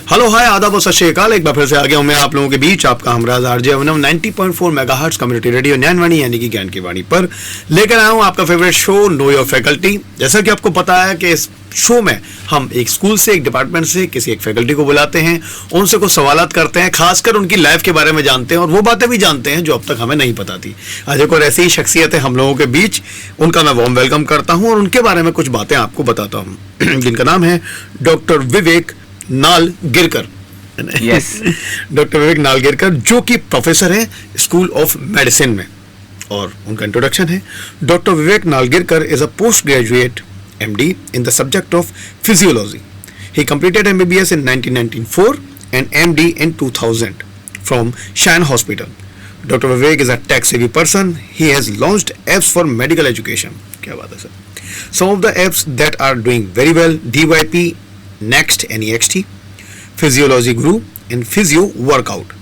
Hello hi आदाब और सत श्री अकाल। एक बार फिर से आ गया हूं मैं आप लोगों के बीच, आपका Humraaz RJ अवनम 90.4 megahertz community radio Gyanvani यानी कि ज्ञान की वाणी पर लेकर आया हूं आपका favourite show know your faculty. जैसा कि आपको पता है कि इस शो में हम एक स्कूल से, एक डिपार्टमेंट से किसी एक फैकल्टी को बुलाते हैं, उनसे कुछ सवालात करते हैं, खासकर उनकी लाइफ के बारे में जानते हैं और वो बातें भी जानते हैं जो अब तक हमें नहीं पता थी। आज एक और ऐसी ही शख्सियत है हम लोगों के बीच, उनका मैं वार्म वेलकम करता हूं और उनके बारे में कुछ बातें आपको बताता हूं जिनका नाम है doctor Vivek नालगिरकर। Yes doctor Vivek नालगिरकर, जो कि प्रोफेसर हैं स्कूल ऑफ मेडिसिन में, और उनका इंट्रोडक्शन है। Doctor Vivek Nalgirkar is a post graduate MD in the subject of physiology. He completed MBBS in 1994 and MD in 2000 from Shan Hospital. Dr. Vivek is a tech-savvy person. He has launched apps for medical education. क्या बात है sir? Some of the apps that are doing very well: DYP, Next NEXT, Physiology Guru, and Physio Workout.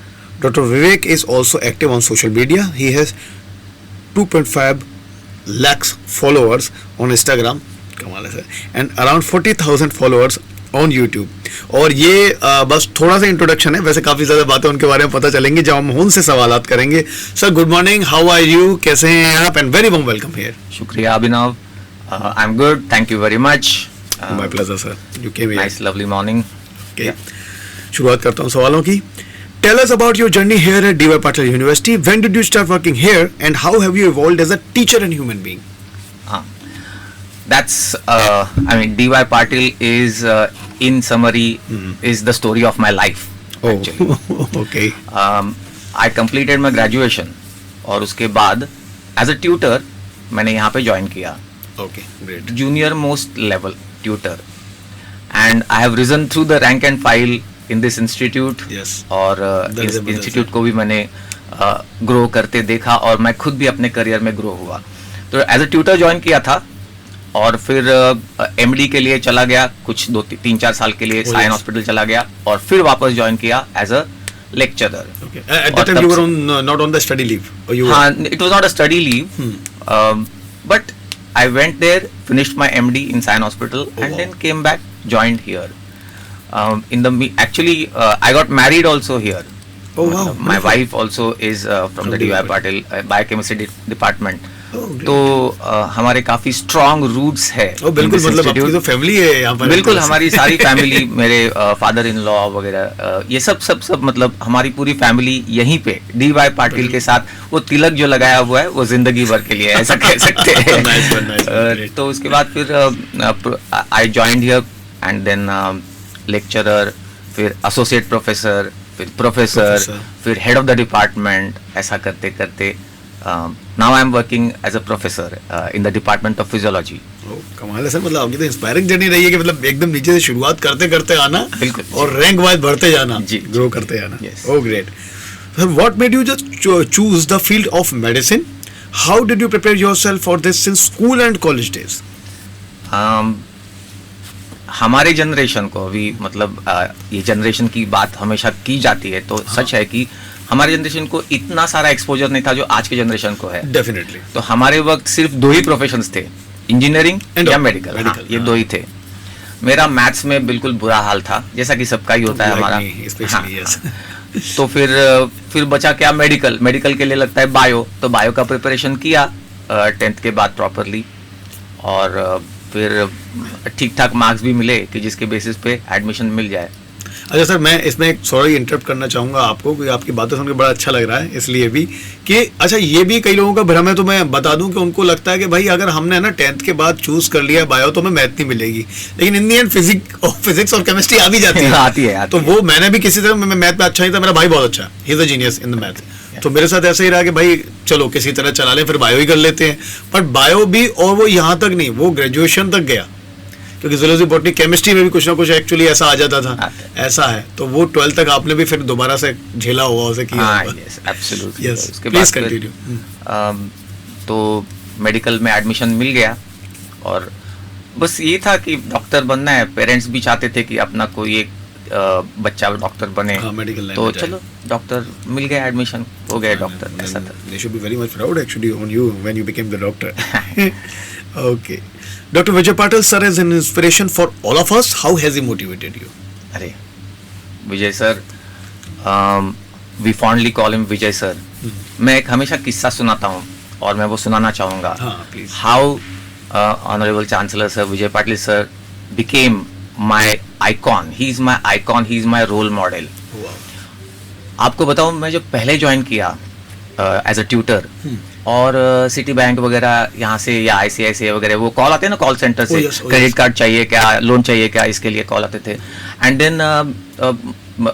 Dr. Vivek is also active on social media. He has 2.5 lakhs followers on Instagram. कमाल है sir, and around 40,000 followers on YouTube. और ये बस थोड़ा सा introduction है, वैसे काफ़ी ज़्यादा बातें उनके बारे में पता चलेंगी जब हम उनसे सवालात करेंगे। Sir good morning, how are you, कैसे हैं आप, and very warm welcome here. शुक्रिया Abhinav, I am good, thank you very much. My pleasure sir, you came here. Nice lovely morning. शुरुआत करता हूँ सवालों की। Tell us about your journey here at D.Y. Patil University. When did you start working here and how have you evolved as a teacher and human being? That's I mean D.Y. Patil is in summary is the story of my life actually. Okay. I completed my graduation और उसके बाद as a tutor मैंने यहाँ पे join किया. Okay, great. Junior most level tutor and I have risen through the rank and file in this institute. Yes. और इस institute को भी मैंने grow करते देखा और मैं खुद भी अपने career में grow हुआ. तो as a tutor join किया था और फिर MD के लिए चला गया, कुछ 3-4 साल के लिए साइन हॉस्पिटल चला गया और फिर वापस ज्वाइन किया as a lecturer. At that time you were not on the study leave? हाँ, it was not a study leave, but I went there, finished my MD in Sion Hospital and then came back, joined here. Actually, I got married also here. Oh wow. My wife also is from the D.Y. Patil Biochemistry Department. तो हमारे काफी strong roots है। बिल्कुल, मतलब आपकी तो family है यहाँ पर। बिल्कुल, हमारी सारी फैमिली, मेरे फादर इन लॉ वगैरह, ये सब मतलब हमारी पूरी फैमिली यहीं पे D.Y. पाटिल के साथ, वो तिलक जो लगाया हुआ है वो जिंदगी भर के लिए, ऐसा कह सकते हैं। तो उसके बाद फिर I joined here and then lecturer, फिर एसोसिएट प्रोफेसर, फिर प्रोफेसर, फिर हेड ऑफ द डिपार्टमेंट, ऐसा करते करते now I am working as a professor in the department of physiology. कमाल है सर, मतलब आपकी तो इंस्पायरिंग जर्नी रही है कि मतलब एकदम नीचे से शुरुआत करते करते आना, बिल्कुल, और रैंक वाइज बढ़ते जाना, ग्रो करते जाना। Oh great sir, what made you just choose the field of medicine? How did you prepare yourself for this since school and college days? हमारे जनरेशन को अभी मतलब ये जनरेशन की बात हमेशा की जाती है, तो सच है कि हमारे जनरेशन को इतना सारा एक्सपोजर नहीं था जो आज के जनरेशन को है। डेफिनेटली। तो हमारे वक्त सिर्फ 2 ही प्रोफेशंस थे, इंजीनियरिंग या मेडिकल। ये 2 ही थे। मेरा मैथ्स में बिल्कुल बुरा हाल था, जैसा कि सबका ही होता है हमारा। तो फिर बचा क्या, मेडिकल के लिए लगता है बायो, तो बायो का प्रिपरेशन किया 10th के बाद प्रॉपरली, और फिर ठीक ठाक मार्क्स भी मिले कि जिसके बेसिस पे एडमिशन मिल जाए। अच्छा सर, मैं इसमें एक सॉरी इंटरप्ट करना चाहूँगा आपको, क्योंकि आपकी बातें सुनकर बड़ा अच्छा लग रहा है, इसलिए भी कि अच्छा ये भी कई लोगों का भ्रम है, तो मैं बता दूं कि उनको लगता है कि भाई अगर हमने ना 10th के बाद चूज कर लिया बायो तो हमें मैथ नहीं मिलेगी, लेकिन इन दी एंड फिजिक्स और केमिस्ट्री आ भी जाती है। आती है। तो वो मैंने भी किसी तरह, मैं मैथ में अच्छा नहीं था, मेरा भाई बहुत अच्छा है, he is a genius in the math, तो मेरे साथ ऐसा ही रहा कि भाई चलो किसी तरह चला लें, फिर बायो ही कर लेते हैं। बट बायो भी, और वो यहाँ तक नहीं, वो ग्रेजुएशन तक गया, क्योंकि जूलॉजी बॉटनी केमिस्ट्री में भी कुछ ना कुछ एक्चुअली ऐसा आ जाता था, ऐसा है। तो वो 12th तक आपने भी फिर दोबारा से झेला होगा, उसे किया होगा। Yes absolutely. उसके बाद कंटिन्यू। तो मेडिकल में एडमिशन मिल गया और बस ये था कि डॉक्टर बनना है। पेरेंट्स भी चाहते थे कि अपना कोई एक बच्चा डॉक्टर बने, तो चलो डॉक्टर मिल गया, एडमिशन हो गया डॉक्टर, ऐसा था। They should be very much proud actually on you when you became the doctor. Okay. Dr. Vijay Patil sir is an inspiration for all of us. How has he motivated you? अरे Vijay sir, we fondly call him Vijay sir. मैं एक हमेशा किस्सा सुनाता हूँ और मैं वो सुनाना चाहूँगा। हाँ, please. How honourable chancellor sir Vijay Patil sir became my icon, he is my icon, he is my role model. आपको बताऊं, मैं जब पहले ज्वाइन किया एज अ ट्यूटर और सिटी बैंक वगैरह यहाँ से या ICICI वगैरह वो कॉल आते हैं ना कॉल सेंटर से, क्रेडिट कार्ड चाहिए क्या, लोन चाहिए क्या, इसके लिए कॉल आते थे। एंड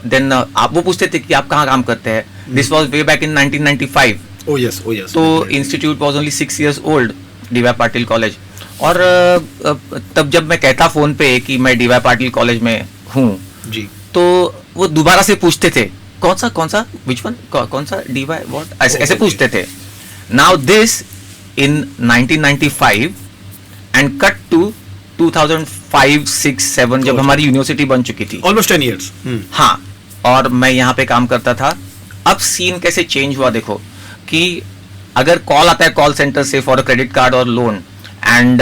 देन आप वो पूछते थे कि आप कहाँ काम करते हैं। This was way back in 1995। Oh yes, oh yes. तो institute was only 6 years old, DY Patil college. और तब जब मैं कहता फोन पे कि मैं DY पाटिल कॉलेज में हूँ जी, तो वो दोबारा से पूछते थे कौन सा विच वन, कौन सा DY व्हाट, ऐसे पूछते थे। Now this in 1995 and cut to 2005, 6, 7 जब हमारी यूनिवर्सिटी बन चुकी थी, almost 10 years. हाँ, और मैं यहाँ पे काम करता था। अब सीन कैसे चेंज हुआ देखो, कि अगर कॉल आता है कॉल सेंटर से फॉर अ क्रेडिट कार्ड और लोन, एंड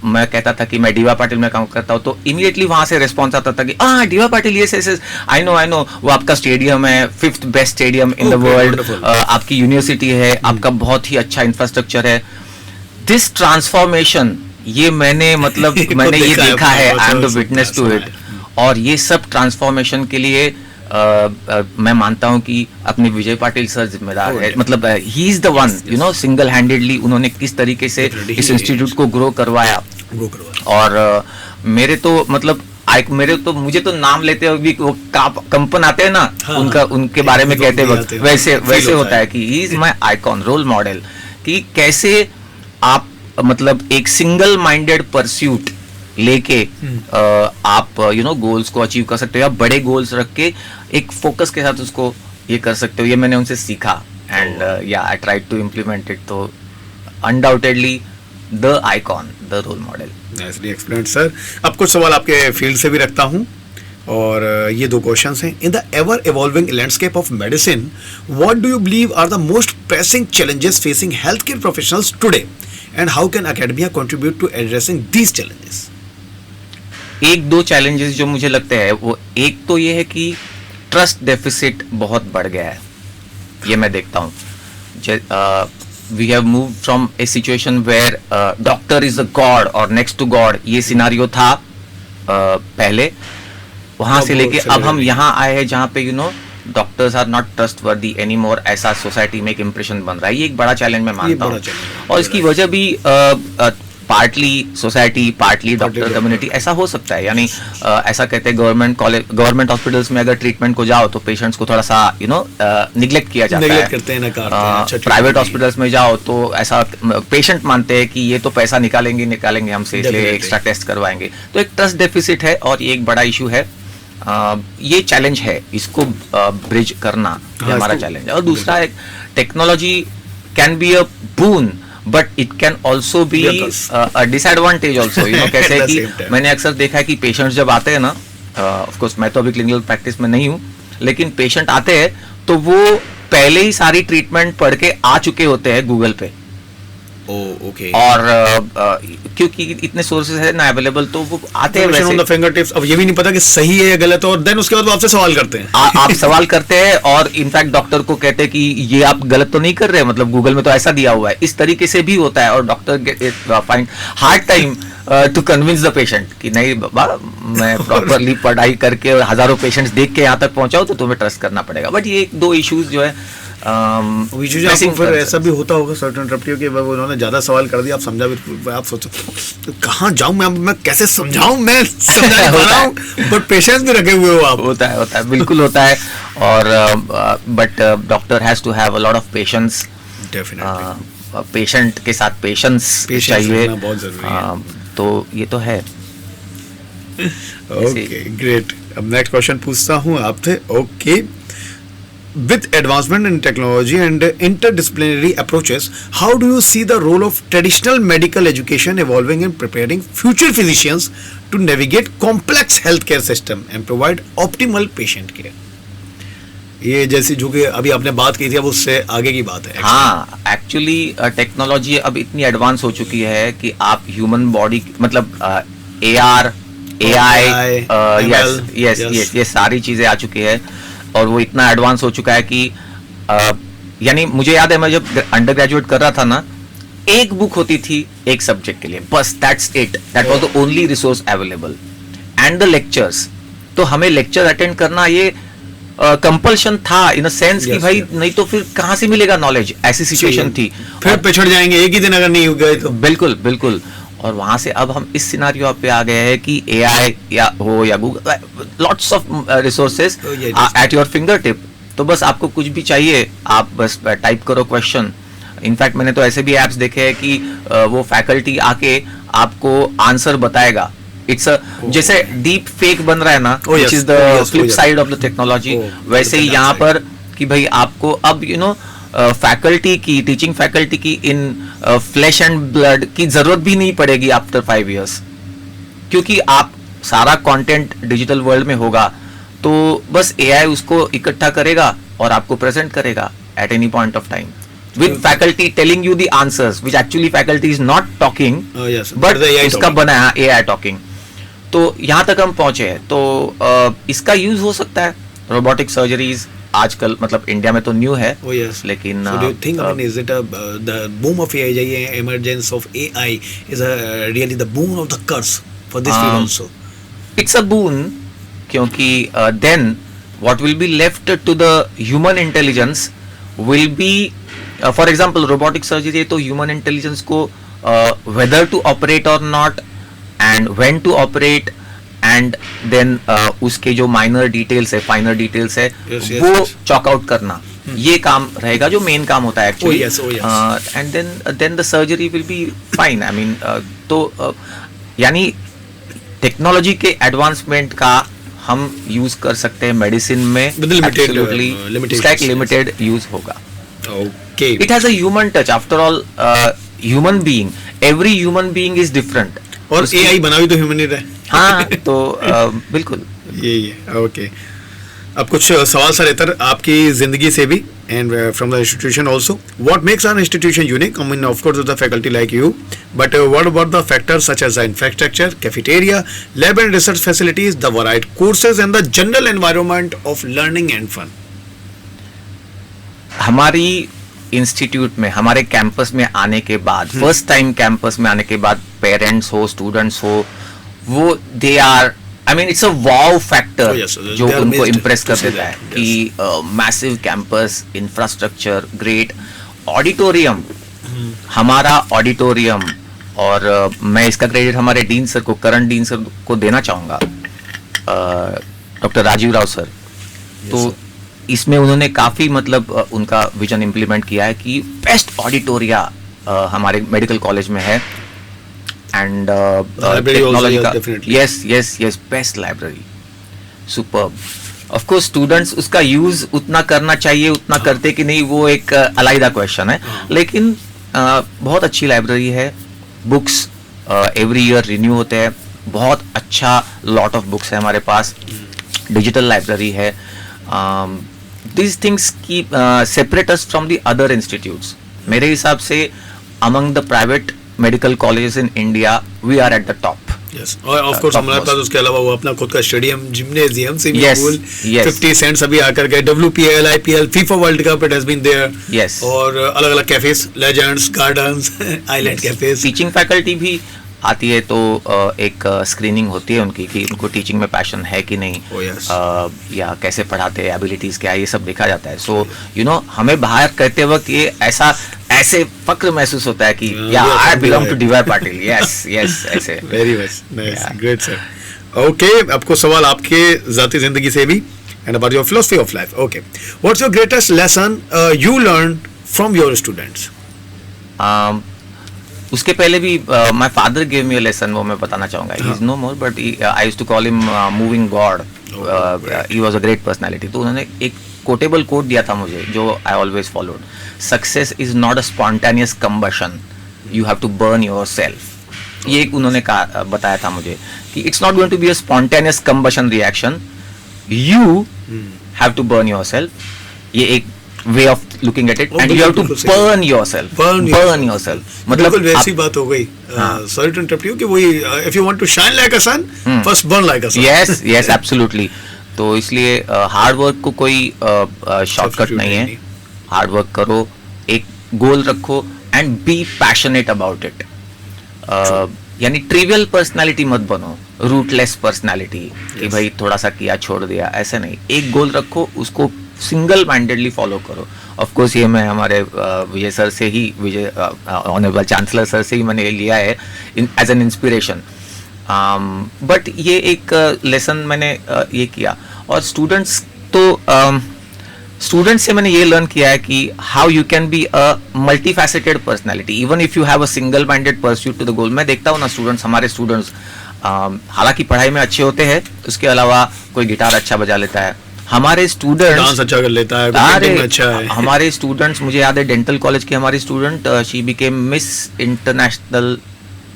मैं कहता था कि मैं DY पाटिल में काम करता हूँ, तो इमीडिएटली वहां से रिस्पॉन्स आता था कि DY पाटिल, ये आई नो वो आपका स्टेडियम है, 5th best stadium in the world, आपकी यूनिवर्सिटी है, आपका बहुत ही अच्छा इंफ्रास्ट्रक्चर है। दिस ट्रांसफॉर्मेशन ये मैंने मतलब मैंने ये देखा है, I am the witness to it. और ये सब ट्रांसफॉर्मेशन के लिए मैं मानता हूं कि अपने विजय पाटिल सर जिम्मेदार है। मतलब he is the one, you know, single handedly उन्होंने किस तरीके से इस इंस्टीट्यूट को ग्रो करवाया। और मेरे तो मतलब मुझे तो नाम लेते हुए भी वो कंपन आते हैं ना, उनके बारे में कहते वक्त वैसे होता है कि he is my icon, role model, कि कैसे आप मतलब एक सिंगल माइंडेड परस्यूट लेके आप गोल्स को अचीव कर सकते हो, या बड़े गोल्स रख के एक फोकस के साथ उसको ये कर सकते हो। ये मैंने उनसे सीखा एंड या I tried to implement it. तो undoubtedly the icon, the role model. Nicely explained sir. अब कुछ सवाल आपके फील्ड से भी रखता हूँ, और ये 2 क्वेश्चंस हैं। In the ever evolving landscape of medicine, what do you believe are the most pressing challenges facing health care professionals today, and how can academia contribute to addressing these challenges? 1-2 challenges जो मुझे लगते हैं, वो एक तो ये है कि ट्रस्ट डेफिसिट बहुत बढ़ गया है, ये मैं देखता हूँ। We have move from a situation where doctor is a god और नेक्स्ट टू गॉड, ये सिनारियो था पहले, वहां से लेके अब हम यहाँ आए हैं जहाँ पे doctors are not trustworthy any more, ऐसा सोसाइटी में एक इंप्रेशन बन रहा है। ये एक बड़ा चैलेंज मैं मानता हूँ, और इसकी वजह भी partly society, partly doctor community, ऐसा हो सकता है। यानी ऐसा कहते हैं गवर्नमेंट हॉस्पिटल्स में अगर ट्रीटमेंट को जाओ तो पेशेंट्स को थोड़ा सा निग्लेक्ट किया जाता है। प्राइवेट हॉस्पिटल्स में जाओ तो ऐसा पेशेंट मानते हैं कि ये तो पैसा निकालेंगे हमसे, इसलिए एक्स्ट्रा टेस्ट करवाएंगे। तो एक ट्रस्ट डेफिसिट है और ये एक बड़ा इशू है। ये चैलेंज है, इसको ब्रिज करना हमारा चैलेंज है। और दूसरा एक technology can be a boon but it can also be a disadvantage also. कैसे कि मैंने अक्सर देखा है कि पेशेंट्स जब आते हैं ना, ऑफ कोर्स मैं तो अभी क्लिनिकल प्रैक्टिस में नहीं हूँ, लेकिन पेशेंट आते हैं तो वो पहले ही सारी ट्रीटमेंट पढ़ के आ चुके होते हैं गूगल पे। ओके। और क्योंकि इतने सोर्सेज है ना अवेलेबल, तो वो आते हैं वैसे। अब ये भी नहीं पता कि सही है या गलत है, और देन उसके बाद वो आपसे सवाल करते हैं। आप सवाल करते हैं और इनफैक्ट डॉक्टर को कहते हैं कि ये आप गलत तो नहीं कर रहे, मतलब गूगल में तो ऐसा दिया हुआ है। इस तरीके से भी होता है, और doctor find hard time to convince the patient कि नहीं बाबा, मैं प्रॉपरली पढ़ाई करके और हजारों पेशेंट्स देख के यहाँ तक पहुंचाऊं तो तुम्हें ट्रस्ट करना पड़ेगा। बट ये 1-2 इश्यूज जो है फिर ऐसा भी होता होगा सर्टेन ट्रप्टियों के, उन्होंने ज्यादा सवाल कर दिया, आप समझा भी, आप सोचो कहाँ जाऊं मैं कैसे समझाऊं, मैं समझा नहीं पा रहा हूं, बट पेशेंस भी रखे हुए हो आप। होता है बिल्कुल होता है। और but doctor has to have a lot of patience. Definitely patient के साथ पेशेंस चाहिए, बहुत जरूरी है। तो ये तो है। Okay, great. अब नेक्स्ट क्वेश्चन पूछता हूँ आपसे। Okay, with advancement in technology and interdisciplinary approaches, how do you see the role of traditional medical education evolving in preparing future physicians to navigate complex healthcare system and provide optimal patient care? ये जैसी जो कि अभी आपने बात की थी, अब उससे आगे की बात है। हाँ, एक्चुअली टेक्नोलॉजी अब इतनी एडवांस हो चुकी है कि आप ह्यूमन बॉडी मतलब AR AI, ML, yes yes. ये सारी चीजें आ चुकी है और वो इतना एडवांस हो चुका है कि यानी मुझे याद है मैं जब अंडर ग्रेजुएट कर रहा था ना, एक बुक होती थी एक सब्जेक्ट के लिए, बस that's it, that was the only resource available and the lectures. तो हमें लेक्चर अटेंड करना ये कंपल्शन था इन अ सेंस कि Yes, भाई yes. नहीं तो फिर कहाँ से मिलेगा नॉलेज, ऐसी सिचुएशन थी। फिर पिछड़ जाएंगे एक ही दिन अगर नहीं गए तो। बिल्कुल बिल्कुल। और वहां से अब हम इस सिनारियो पे आ गए हैं कि AI या हो या Google, lots of resources Oh, yeah, at your finger tip. तो बस आपको कुछ भी चाहिए, आप बस टाइप करो क्वेश्चन। इनफैक्ट मैंने तो ऐसे भी एप्स देखे हैं कि वो फैकल्टी आके आपको आंसर बताएगा। इट्स जैसे डीप फेक बन रहा है ना, Oh, which yes. Is Oh, the yes. Flip Oh, yes. Side of the technology. Oh, वैसे ही the यहाँ dark पर कि भाई आपको अब फैकल्टी की, टीचिंग फैकल्टी की इन फ्लैश एंड ब्लड की जरूरत भी नहीं पड़ेगी आफ्टर 5 years, क्योंकि आप सारा कंटेंट डिजिटल वर्ल्ड में होगा तो बस AI उसको इकट्ठा करेगा और आपको प्रेजेंट करेगा at any point of time with faculty telling you the answers which actually faculty is not talking, Oh, yes. But The AI उसका talking. बना है AI टॉकिंग। तो यहाँ तक हम पहुंचे हैं। तो इसका यूज हो सकता है रोबोटिक सर्जरीज आजकल, मतलब इंडिया में तो न्यू है, Oh, yes. लेकिन So do you think, I mean, is it the boom of AI, emergence of AI is really the boom of the curse for this field also? It's a boon, क्योंकि then what will be left to the human intelligence will be, for example robotic surgery, तो human intelligence को whether to operate और not and when to operate and then उसके जो minor details है, finer details है, Yes, yes, वो yes. Chalk out करना, ये काम रहेगा जो मेन काम होता है actually. Oh, yes, oh, yes. And then the surgery will be fine. I mean तो यानी टेक्नोलॉजी के एडवांसमेंट का हम यूज कर सकते हैं मेडिसिन में, With limited, absolutely, limitations, उसका एक yes. लिमिटेड यूज होगा। Okay. It has a human touch, after all human being, every human being is different. और AI बना भी तो ह्यूमन ही रहे। हाँ तो बिल्कुल। ये ओके। अब कुछ सवाल सर इधर आपकी जिंदगी से भी and from the institution also, what makes our institution unique? I mean of course the faculty like you, but what about the factors such as the infrastructure, cafeteria, lab and research facilities, the varied courses and the general environment of learning and fun? हमारी institute में, हमारे campus में आने के बाद, first time campus में आने के बाद, पेरेंट्स हो, स्टूडेंट्स हो, वो they are, I mean it's a wow factor Oh, yes, जो they are उनको amazed इम्प्रेस to कर see देता है that, कि massive campus, infrastructure great, auditorium, हमारा ऑडिटोरियम, और मैं इसका क्रेडिट हमारे डीन सर को, करंट डीन सर को देना चाहूँगा, डॉक्टर राजीव राव सर। तो इसमें उन्होंने काफ़ी मतलब उनका विजन इम्प्लीमेंट किया है कि बेस्ट ऑडिटोरिया हमारे मेडिकल कॉलेज में है, and Library also, technology yes, का, definitely. Yes best library, superb. Of course students उसका यूज उतना करना चाहिए, उतना करते कि नहीं वो एक अलग क्वेश्चन है, लेकिन बहुत अच्छी लाइब्रेरी है, बुक्स एवरी ईयर रिन्यू होते हैं, बहुत अच्छा लॉट ऑफ बुक्स है हमारे पास, डिजिटल लाइब्रेरी है। these things keep separate us from the other institutes. मेरे हिसाब से among the private medical colleges in India, we are at the top. Yes. और ऑफ कोर्स top हमारे most. पास उसके अलावा वो अपना खुद का stadium, gymnasium, swimming Yes, pool, yes. 50 cents अभी आकर के, WPL, IPL, FIFA world cup, it has been there. Yes. और अलग अलग cafes, legends, gardens, island cafes. Teaching faculty भी आती है तो एक स्क्रीनिंग होती है उनकी कि उनको टीचिंग में पैशन है कि नहीं, Oh, yes. या कैसे पढ़ाते हैं, एबिलिटीज क्या है, ये सब देखा जाता है। सो यू नो हमें बाहर करते वक्त ये ऐसे फक्र महसूस होता है कि या we are I from belong to DY. DY Patil, yes ऐसे। Very nice, nice, Yeah. Great sir. Okay, आपको सवाल आपके जाती जिंदगी से भी and about your philosophy of life. Okay, what's your greatest lesson you learn from your students? उसके पहले भी my father give me a lesson, वो मैं बताना चाहूंगा। He is no more but I used to call him moving God. He was a great personality. तो उन्होंने एक कोटेबल कोट दिया था मुझे जो I always followed, success is not a spontaneous combustion, you have to burn yourself. ये एक उन्होंने बताया था मुझे कि it's not going to be a spontaneous combustion reaction, you have to burn yourself. ये एक way of looking at it, Oh, and you have to बिल्कुल सही। burn yourself. Burn yourself. मतलब बिल्कुल वैसी आप- बात हो गई. हाँ। Sorry to interrupt you कि वही if you want to shine like a sun, first burn like a sun. yes absolutely. तो इसलिए हार्ड वर्क को कोई शॉर्टकट Substitute नहीं नहीं। है. हार्ड वर्क करो, एक गोल रखो and be passionate about it. यानी ट्रिवियल पर्सनालिटी मत बनो, रूटलेस पर्सनालिटी कि Yes. भाई थोड़ा सा किया छोड़ दिया, ऐसे नहीं. एक गोल रखो, उसको सिंगल माइंडेडली फॉलो करो. ऑफ कोर्स ये मैं हमारे विजय सर से ही, विजय ऑनरेबल चांसलर सर से ही मैंने लिया है एज एन इंस्पिरेशन. बट ये एक लेसन मैंने ये किया. और स्टूडेंट्स तो स्टूडेंट्स से मैंने ये लर्न किया है कि how you can be a multifaceted personality even if you have a single minded pursuit to the goal. मैं देखता हूँ ना स्टूडेंट्स, हमारे स्टूडेंट्स हालांकि पढ़ाई में अच्छे होते हैं, उसके अलावा कोई गिटार अच्छा बजा लेता है. हमारे स्टूडेंट्स डांस अच्छा कर लेता है, अरे पेंटिंग में अच्छा है. हमारे स्टूडेंट्स, मुझे याद है डेंटल कॉलेज की हमारी student, she became miss international,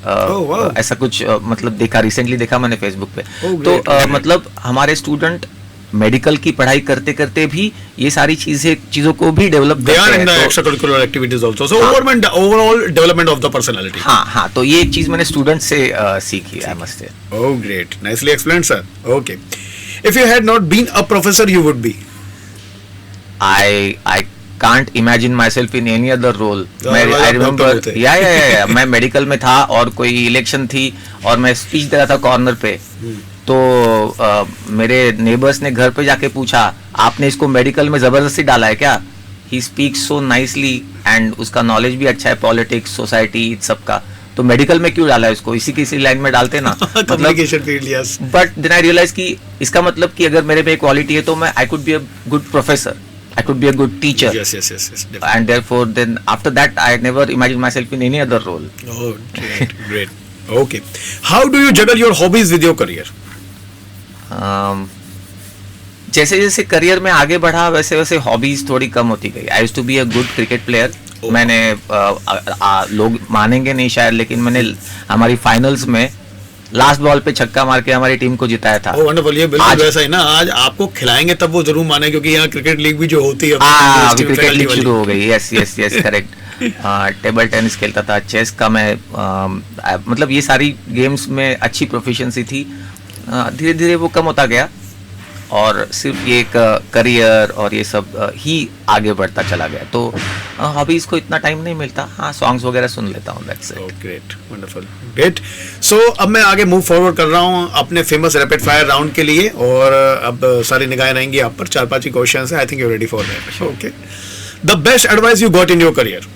wow. ऐसा कुछ मतलब देखा, रिसेंटली देखा मैंने फेसबुक पे. Oh, तो great, great. मतलब हमारे स्टूडेंट मेडिकल की पढ़ाई करते करते भी ये सारी चीजों को भी डेवलप They are करते in the हैं. तो extracurricular activities also. So overall development of the personality. हाँ, तो ये एक चीज मैंने स्टूडेंट से सीखी है, I must say. Oh, great. Nicely explained, sir. Okay. If you had not been a professor, you would be. I can't imagine myself in any other role. otherwise I आप remember, doctor होते। या मैं medical में था और कोई election थी और मैं स्पीच दे रहा था कॉर्नर पे. तो मेरे नेबर्स ने घर पे जाके पूछा, आपने इसको मेडिकल में जबरदस्ती डाला है क्या? He speaks so nicely and उसका नॉलेज भी अच्छा है, पॉलिटिक्स, सोसाइटी, सब का. तो मेडिकल में क्यों डाला है इसको? इसी किसी लाइन में डालते ना. मतलब Communication field, yes. But then I realize कि इसका मतलब कि अगर मेरे में क्वालिटी है तो मैं I could be a good professor, I could be a good teacher. Yes. Definitely. And therefore, then after that, I never imagined myself in any other role. Oh, great. Okay. How do you juggle your hobbies with your career? जैसे जैसे career में आगे बढ़ा वैसे वैसे hobbies थोड़ी कम होती गई. I used to be a good cricket player. मैंने लोग मानेंगे नहीं शायद, लेकिन मैंने हमारी फाइनल्स में लास्ट बॉल पे छक्का मार के हमारी टीम को जिताया था. Oh, wonderful. ये बिल्कुल आज- वैसा ही ना. आज आपको खिलाएंगे तब वो जरूर माने, क्योंकि यहाँ क्रिकेट लीग भी जो होती है अभी क्रिकेट लीग शुरू हो गई. Yes correct. टेबल टेनिस खेलता था, चेस का मैं मतलब ये सारी गेम्स में अच्छी प्रोफिशिएंसी थी. धीरे धीरे वो कम होता गया और सिर्फ ये करियर और ये सब ही आगे बढ़ता चला गया. तो हॉबीज को इतना टाइम नहीं मिलता. हाँ, सॉन्ग्स वगैरह सुन लेता हूँ, that's it. Great, wonderful, great. So अब मैं आगे मूव फॉरवर्ड कर रहा हूँ अपने फेमस रैपिड फायर राउंड के लिए, और अब सारी निगाहें रहेंगी आप पर. 4-5 ही क्वेश्चंस हैं. I think you ready for that. Okay. The best advice you got in your career?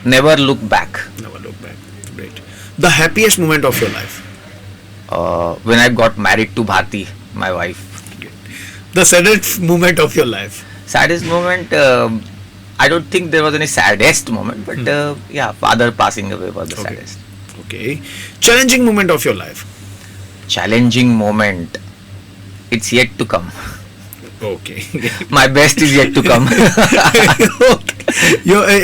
Never look back. Never look back. Great. The happiest moment of your life? When I got married to Bharti, my wife. The saddest moment of your life? Saddest moment, I don't think there was any saddest moment, but yeah, father passing away was the Okay. saddest. Okay. Challenging moment of your life? Challenging moment, it's yet to come. Okay. My best is yet to come.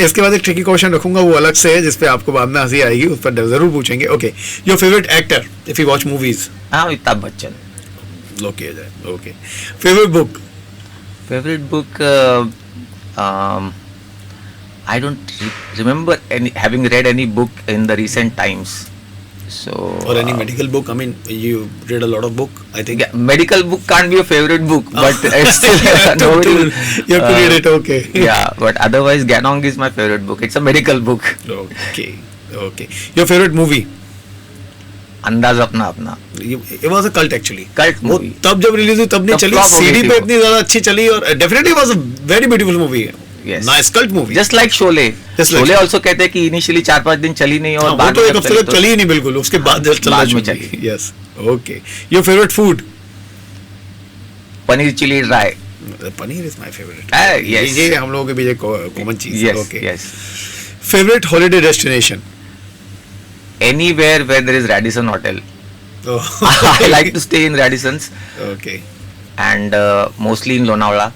इसके बाद एक tricky question रखूंगा, वो अलग से है, जिसपे आपको बाद में हंसी आएगी, उस पर जरूर पूछेंगे. Okay. Your favourite actor if you watch movies? हाँ, अमिताभ बच्चन. लो किया जाए. Okay. Favourite book? Favorite book, I don't remember having read any book in the recent times. So. Or any medical book? I mean, you read a lot of book, I think. Yeah, medical book can't be a favorite book, but it's still You have to read it. Okay. Yeah, but otherwise, Ganong is my favorite book. It's a medical book. Okay. Your favorite movie? अंदाज अपना अपना. It was a cult actually. Cult वो movie. तब जब release हुई तब नहीं तब चली, flop हो गई सीडी थी पे वो. इतनी ज्यादा अच्छी चली, और definitely was a very beautiful movie. Yes. Nice cult movie. Just like Sholay. Just like Sholay also कहते हैं कि इनिशियली 4-5 दिन चली नहीं और वो बाद तो में एक जब हफ्ते चली तक चली ही नहीं बिल्कुल, उसके बाद जब चलना बाद में शुरू चली. की. Yes. Okay. Your favourite food? Paneer chilli dry. Paneer is my favourite. yes. ये हम लोगों के बीच एक कॉमन चीज है. Yes, okay. yes. Favourite holiday destination? Anywhere where there is Radisson Hotel. I like to stay in Radisson's okay. and mostly in Lonavala.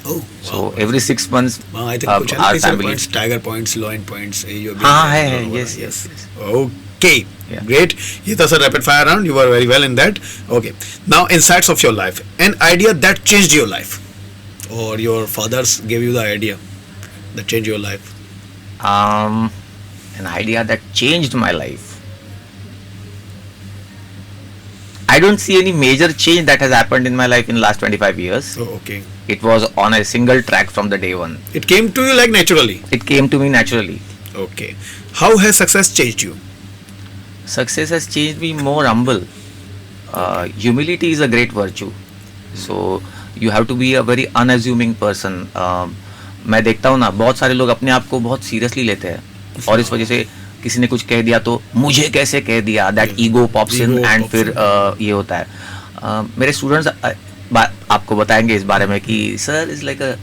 Oh, So every 6 months, I think कुछ our family. points, tiger points, loin points. हाँ, है, yes, yes. Okay. Yeah. Great. ये था sir rapid fire round. You were very well in that. Okay. Now insights of your life. An idea that changed your life. or your fathers gave you the idea that changed your life? An idea that changed my life. I don't see any major change that has happened in my life in the last 25 years. Oh, okay. It was on a single track from the day one. It came to you like naturally. It came to me naturally. Okay. How has success changed you? Success has changed me more humble. Humility is a great virtue. So you have to be a very unassuming person. मैं देखता हूँ ना, बहुत सारे लोग अपने आप को बहुत सीरियसली लेते हैं और इस वजह से किसी ने कुछ कह दिया तो मुझे कैसे कह दिया, that ego pops in and फिर ये होता है. मेरे स्टूडेंट्स आपको बताएंगे इस बारे में कि sir is like a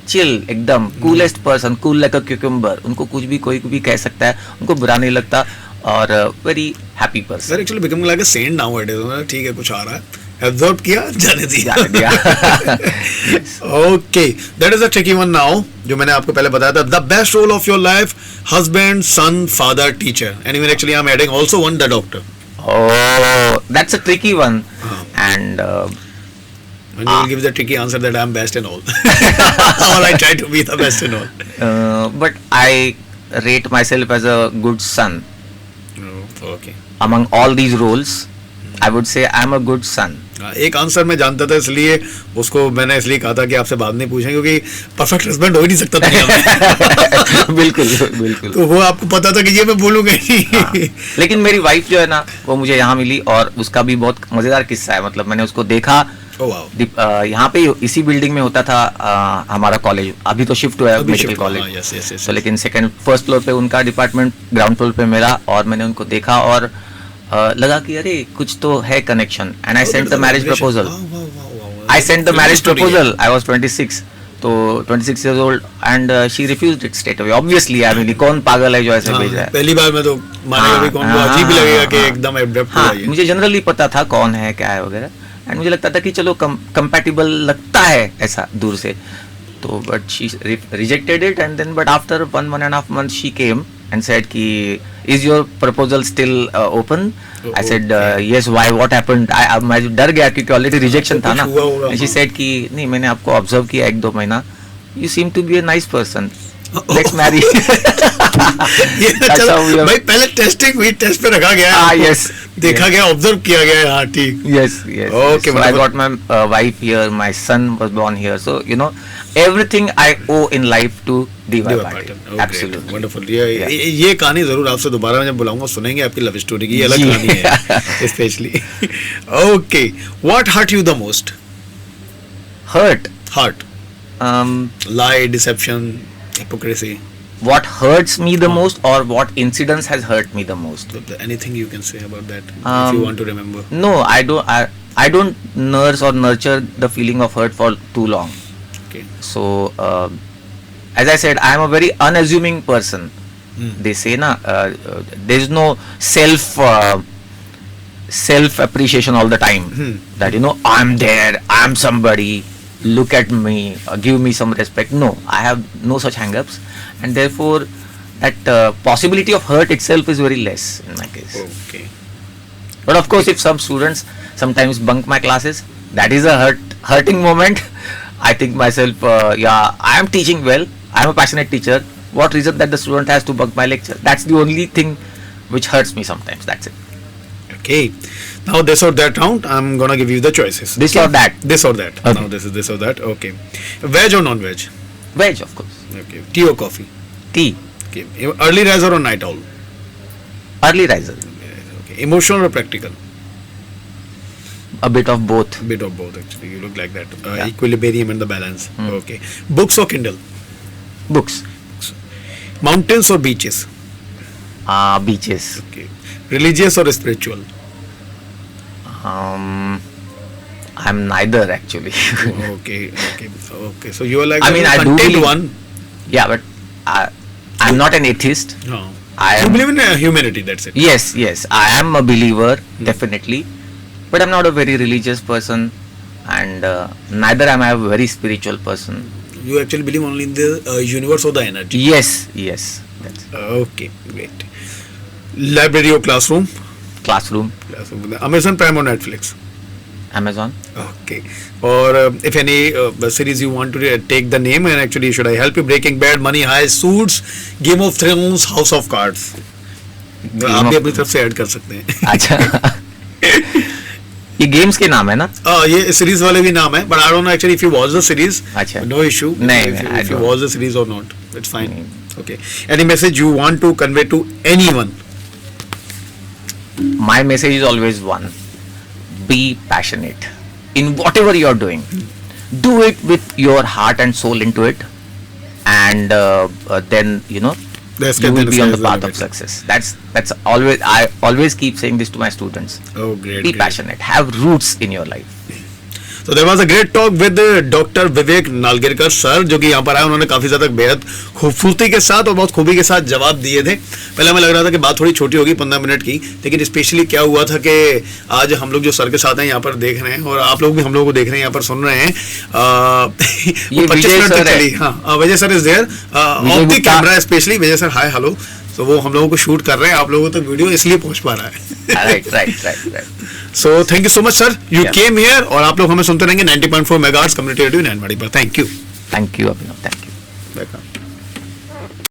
chill, एकदम coolest person, cool like a cucumber. उनको कुछ भी कोई भी कह सकता है, उनको बुरा नहीं लगता और very happy person. Sir actually becoming like a saint nowadays. ठीक है, कुछ आ रहा है, एब्जॉर्ब किया, जाने दिया. Okay, that is a tricky one now. जो मैंने आपको पहले बताया था, the best role of your life, husband, son, father, teacher. And even actually I am adding also one, the doctor. Oh, that's a tricky one. And and you will give the tricky answer that I am best in all. Or I try to be the best in all. But I rate myself as a good son. Oh, okay. Among all these roles, I would say I am a good son. एक answer मैं जानता था, इसलिए उसको मैंने इसलिए कहा था कि आपसे बाद में पूछें, क्योंकि परफेक्ट हस्बैंड हो ही नहीं सकता दुनिया में. बिल्कुल बिल्कुल. तो वो आपको पता था कि ये मैं बोलूंगा ही. हाँ. लेकिन मेरी वाइफ जो है ना, वो मुझे यहाँ मिली और उसका भी बहुत मजेदार किस्सा है. मतलब मैंने उसको देखा यहाँ पे इसी बिल्डिंग में होता था हमारा कॉलेज. अभी तो शिफ्ट हुआ है मेडिकल कॉलेज. तो लेकिन फर्स्ट फ्लोर पे उनका डिपार्टमेंट, ग्राउंड फ्लोर पे मेरा, और मैंने उनको देखा और लगा कि अरे कुछ तो है connection. And I sent the marriage proposal. I was 26. तो 26 years old and she refused it straight away. Obviously, I mean, कौन पागल है जो ऐसे भेज रहा है. पहली बार में तो मानेगा भी कौन, वो अजीब ही लगेगा कि एकदम एब्रप्ट हुआ है. मुझे जनरली पता था कौन है, क्या है वगैरह. एंड मुझे लगता था कि चलो कंपैटिबल लगता है ऐसा दूर से. तो but she rejected it. And then but after 1.5 months she came and said कि is your proposal still open? I said yes. Why? What happened? मैं डर गया क्योंकि ऑलरेडी रिजेक्शन था ना. And she said कि नहीं, मैंने आपको ऑब्जर्व किया 1-2 महीना. You seem to be a nice person. Let's marry. भाई पहले टेस्टिंग हुई, टेस्ट पे रखा गया. Yes. देखा गया, ऑब्जर्व किया गया. हाँ ठीक. Yes. Okay. So I got my wife here. My son was born here. So you know, everything I owe in life to D.Y. Patil. Absolutely. Wonderful. ये कहानी जरूर आपसे दोबारा मैं जब बुलाऊंगा सुनेंगे आपकी लव स्टोरी की. ये अलग कहानी है specially. Okay. What hurt you the most? Hurt. Lie, deception, hypocrisy. What hurts me the most, or what incidents has hurt me the most? Anything you can say about that, if you want to remember. No, I don't. I don't nurse or nurture the feeling of hurt for too long. Okay. So, as I said, I am a very unassuming person. They say na, there is no self appreciation all the time. That you know, I'm there, I'm somebody. Look at me, give me some respect. No, I have no such hang-ups, and therefore that possibility of hurt itself is very less in my case. Okay. But of course, if some students sometimes bunk my classes, that is a hurting moment. I think myself, I am teaching well. I am a passionate teacher. What reason that the student has to bunk my lecture? That's the only thing which hurts me sometimes. That's it. Okay. Now this or that round, I'm gonna give you the choices. This or that. This or that. Okay. Now this is this or that. Okay. Veg or non-veg? Veg, of course. Okay. Tea or coffee? Tea. Okay. Early riser or night owl? Early riser. Okay. Emotional or practical? A bit of both. Bit of both actually. You look like that. Yeah. Equilibrium and the balance. Okay. Books or Kindle? Books. Mountains or beaches? Beaches. Okay. Religious or spiritual? I'm neither actually. Okay. So you are like, I mean, I do believe one. Yeah, but I'm not an atheist. No. I You believe in humanity. That's it. Yes. I am a believer, definitely, but I'm not a very religious person, and neither am I a very spiritual person. You actually believe only in the universe or the energy. Yes. That's Okay, great. Library or classroom? classroom. Amazon Prime or Netflix? Amazon. Okay. Or if any series you want to take the name, and actually should I help you? Breaking Bad, Money Heist, Suits, Game of Thrones, House of Cards. आप भी अपनी तरफ से add कर सकते हैं. अच्छा. ये गेम्स के नाम है ना? ये सीरीज वाले भी नाम है, but I don't know actually if you watch the series. अच्छा. No issue. नहीं, if you watch the series or not, it's fine. Okay. Any message you want to convey to anyone? My message is always one: be passionate in whatever you are doing. Do it with your heart and soul into it, and then That's you will be on the sky's the path of limit. success. That's always, I always keep saying this to my students. Oh, great. Be great. passionate. Have roots in your life. So there was a great talk with doctor Vivek Nalgerkar sir, जो कि यहाँ पर आए. उन्होंने काफी ज्यादा बेहद खूबसूरती के साथ और बहुत खूबी के साथ जवाब दिए थे. पहले हमें लग रहा था कि बात थोड़ी छोटी होगी 15 मिनट की, लेकिन स्पेशली क्या हुआ था कि आज हम लोग जो सर के साथ हैं यहाँ पर देख रहे हैं, और आप लोग भी हम लोग को देख रहे हैं, यहाँ पर सुन रहे हैं. ये 25 मिनट तक विजय चली. हाँ, Vijay sir is there of the camera specially. Vijay sir hi hello. तो वो हम लोगों को शूट कर रहे हैं, आप लोगों तक वीडियो इसलिए पहुंच पा रहा है. Right. So thank you so much sir, you came here. और आप लोग हमें सुनते रहेंगे 90.4 मेगाहर्ट्ज कम्युनिटी रेडियो नैनवाड़ी पर. Thank you. Thank you, Abhinav. Thank you. Welcome.